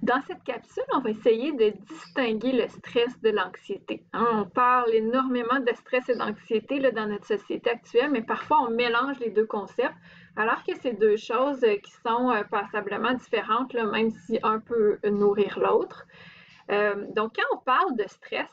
Dans cette capsule, on va essayer de distinguer le stress de l'anxiété. On parle énormément de stress et d'anxiété dans notre société actuelle, mais parfois on mélange les deux concepts, alors que c'est deux choses qui sont passablement différentes, même si un peut nourrir l'autre. Donc, quand on parle de stress,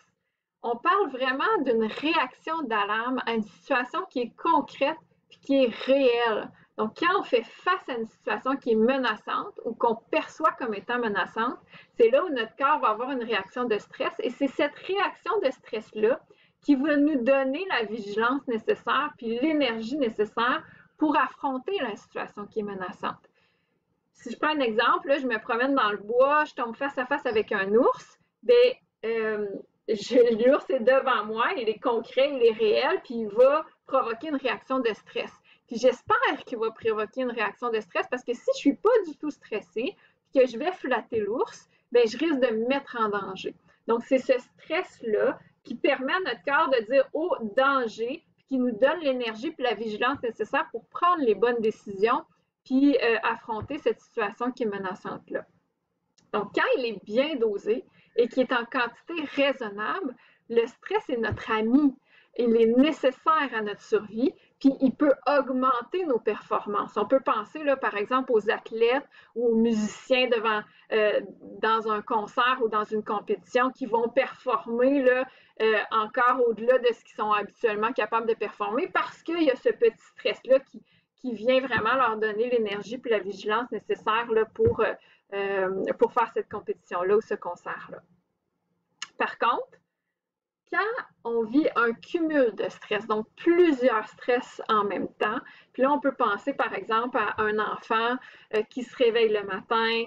on parle vraiment d'une réaction d'alarme à une situation qui est concrète et qui est réelle. Donc, quand on fait face à une situation qui est menaçante ou qu'on perçoit comme étant menaçante, c'est là où notre corps va avoir une réaction de stress. Et c'est cette réaction de stress-là qui va nous donner la vigilance nécessaire puis l'énergie nécessaire pour affronter la situation qui est menaçante. Si je prends un exemple, là, je me promène dans le bois, je tombe face à face avec un ours, l'ours est devant moi, il est concret, il est réel, puis il va provoquer une réaction de stress. Puis j'espère qu'il va provoquer une réaction de stress parce que si je suis pas du tout stressée et que je vais flatter l'ours, je risque de me mettre en danger. Donc, c'est ce stress-là qui permet à notre corps de dire « oh, danger », puis qui nous donne l'énergie et la vigilance nécessaire pour prendre les bonnes décisions puis affronter cette situation qui est menaçante-là. Donc, quand il est bien dosé et qu'il est en quantité raisonnable, le stress est notre ami. Il est nécessaire à notre survie, puis il peut augmenter nos performances. On peut penser, par exemple, aux athlètes ou aux musiciens dans un concert ou dans une compétition qui vont performer encore au-delà de ce qu'ils sont habituellement capables de performer parce qu'il y a ce petit stress-là qui vient vraiment leur donner l'énergie puis la vigilance nécessaire pour faire cette compétition-là ou ce concert-là. Par contre, quand on vit un cumul de stress, donc plusieurs stress en même temps, puis là, on peut penser par exemple à un enfant qui se réveille le matin,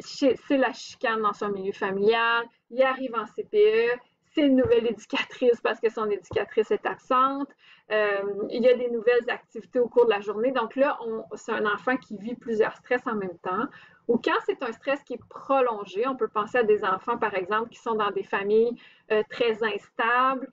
c'est la chicane dans son milieu familial, il arrive en CPE, c'est une nouvelle éducatrice parce que son éducatrice est absente, il y a des nouvelles activités au cours de la journée, donc là, c'est un enfant qui vit plusieurs stress en même temps. Ou quand c'est un stress qui est prolongé, on peut penser à des enfants, par exemple, qui sont dans des familles très instables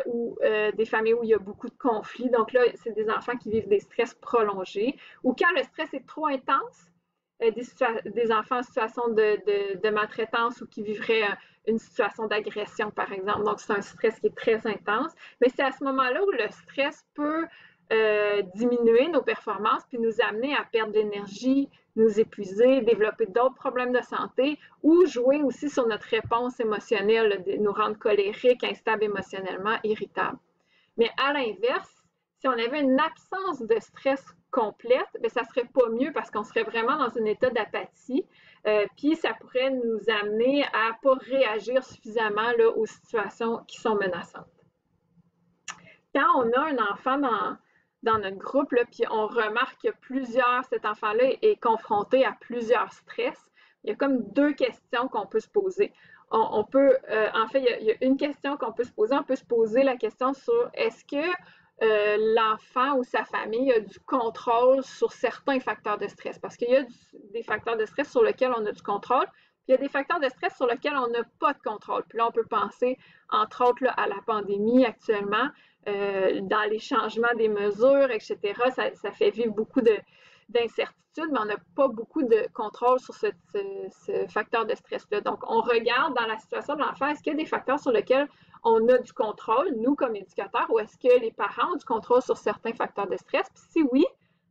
ou des familles où il y a beaucoup de conflits. Donc là, c'est des enfants qui vivent des stress prolongés. Ou quand le stress est trop intense, des enfants en situation de maltraitance ou qui vivraient une situation d'agression, par exemple. Donc, c'est un stress qui est très intense. Mais c'est à ce moment-là où le stress peut diminuer nos performances puis nous amener à perdre de l'énergie, nous épuiser, développer d'autres problèmes de santé ou jouer aussi sur notre réponse émotionnelle, nous rendre colériques, instables émotionnellement, irritables. Mais à l'inverse, si on avait une absence de stress complète, ça serait pas mieux parce qu'on serait vraiment dans un état d'apathie, puis ça pourrait nous amener à pas réagir suffisamment aux situations qui sont menaçantes. Quand on a un enfant dans notre groupe, puis on remarque que cet enfant-là est confronté à plusieurs stress, il y a comme deux questions qu'on peut se poser. En fait, il y a une question qu'on peut se poser. On peut se poser la question sur est-ce que l'enfant ou sa famille a du contrôle sur certains facteurs de stress? Parce qu'il y a des facteurs de stress sur lesquels on a du contrôle, puis il y a des facteurs de stress sur lesquels on n'a pas de contrôle. Puis là, on peut penser, entre autres, à la pandémie actuellement, dans les changements des mesures, etc. Ça fait vivre beaucoup d'incertitudes, mais on n'a pas beaucoup de contrôle sur ce facteur de stress-là. Donc, on regarde dans la situation de l'enfant, est-ce qu'il y a des facteurs sur lesquels on a du contrôle, nous comme éducateurs, ou est-ce que les parents ont du contrôle sur certains facteurs de stress? Puis si oui,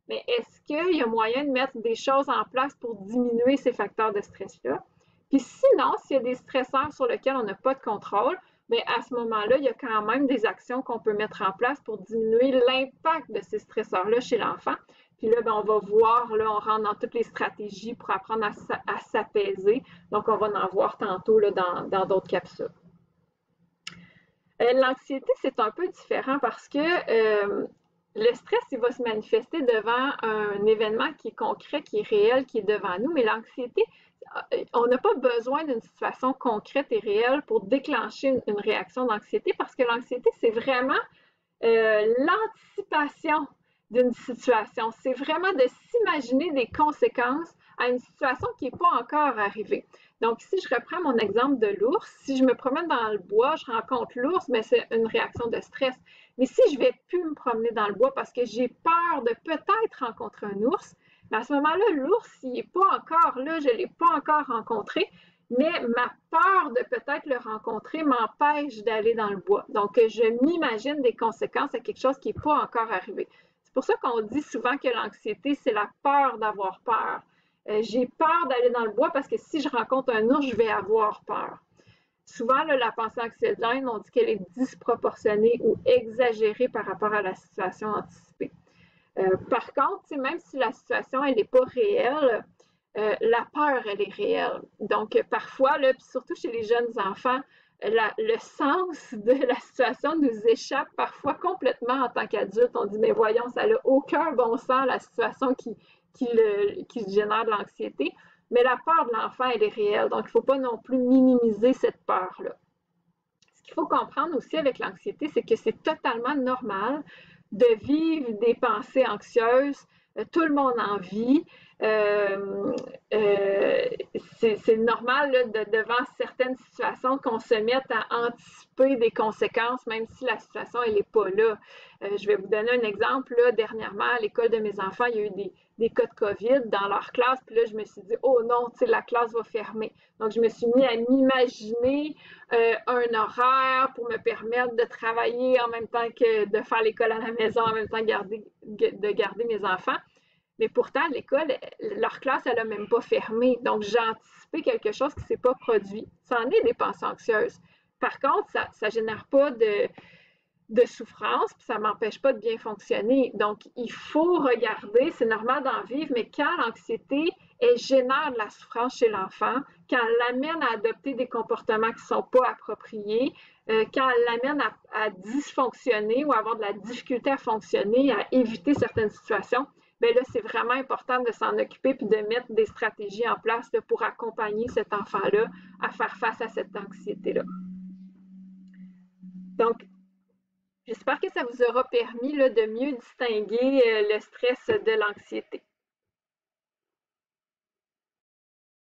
mais est-ce qu'il y a moyen de mettre des choses en place pour diminuer ces facteurs de stress-là? Puis sinon, s'il y a des stresseurs sur lesquels on n'a pas de contrôle, mais à ce moment-là, il y a quand même des actions qu'on peut mettre en place pour diminuer l'impact de ces stresseurs-là chez l'enfant. Puis là, on va voir, on rentre dans toutes les stratégies pour apprendre à s'apaiser. Donc, on va en voir tantôt dans d'autres capsules. L'anxiété, c'est un peu différent parce que le stress, il va se manifester devant un événement qui est concret, qui est réel, qui est devant nous, mais l'anxiété, on n'a pas besoin d'une situation concrète et réelle pour déclencher une réaction d'anxiété parce que l'anxiété, c'est vraiment l'anticipation d'une situation. C'est vraiment de s'imaginer des conséquences à une situation qui n'est pas encore arrivée. Donc, si je reprends mon exemple de l'ours, si je me promène dans le bois, je rencontre l'ours, mais c'est une réaction de stress. Mais si je ne vais plus me promener dans le bois parce que j'ai peur de peut-être rencontrer un ours, mais à ce moment-là, l'ours, il n'est pas encore là, je ne l'ai pas encore rencontré, mais ma peur de peut-être le rencontrer m'empêche d'aller dans le bois. Donc, je m'imagine des conséquences à quelque chose qui n'est pas encore arrivé. C'est pour ça qu'on dit souvent que l'anxiété, c'est la peur d'avoir peur. J'ai peur d'aller dans le bois parce que si je rencontre un ours, je vais avoir peur. Souvent, là, la pensée anxiogène, on dit qu'elle est disproportionnée ou exagérée par rapport à la situation anticipée. Par contre, même si la situation elle n'est pas réelle, la peur, elle est réelle. Donc, parfois, là, puis surtout chez les jeunes enfants, le sens de la situation nous échappe parfois complètement en tant qu'adulte. On dit, mais voyons, ça n'a aucun bon sens, la situation qui génère de l'anxiété. Mais la peur de l'enfant, elle est réelle. Donc, il ne faut pas non plus minimiser cette peur-là. Ce qu'il faut comprendre aussi avec l'anxiété, c'est que c'est totalement normal de vivre des pensées anxieuses. Tout le monde en vit. C'est normal là, devant certaines situations qu'on se mette à anticiper des conséquences, même si la situation elle n'est pas là. Je vais vous donner un exemple. Là, dernièrement, à l'école de mes enfants, il y a eu des cas de COVID dans leur classe. Puis là, je me suis dit, oh non, la classe va fermer. Donc, je me suis mis à m'imaginer un horaire pour me permettre de travailler en même temps que de faire l'école à la maison, en même temps de garder mes enfants. Mais pourtant, l'école, leur classe, elle n'a même pas fermé. Donc, j'ai anticipé quelque chose qui ne s'est pas produit. Ça en est des pensées anxieuses. Par contre, ça ne génère pas de souffrance, puis ça ne m'empêche pas de bien fonctionner. Donc, il faut regarder, c'est normal d'en vivre, mais quand l'anxiété, elle génère de la souffrance chez l'enfant, quand elle l'amène à adopter des comportements qui ne sont pas appropriés, quand elle l'amène à dysfonctionner ou à avoir de la difficulté à fonctionner, à éviter certaines situations, bien là, c'est vraiment important de s'en occuper puis de mettre des stratégies en place là, pour accompagner cet enfant-là à faire face à cette anxiété-là. Donc, j'espère que ça vous aura permis là, de mieux distinguer le stress de l'anxiété.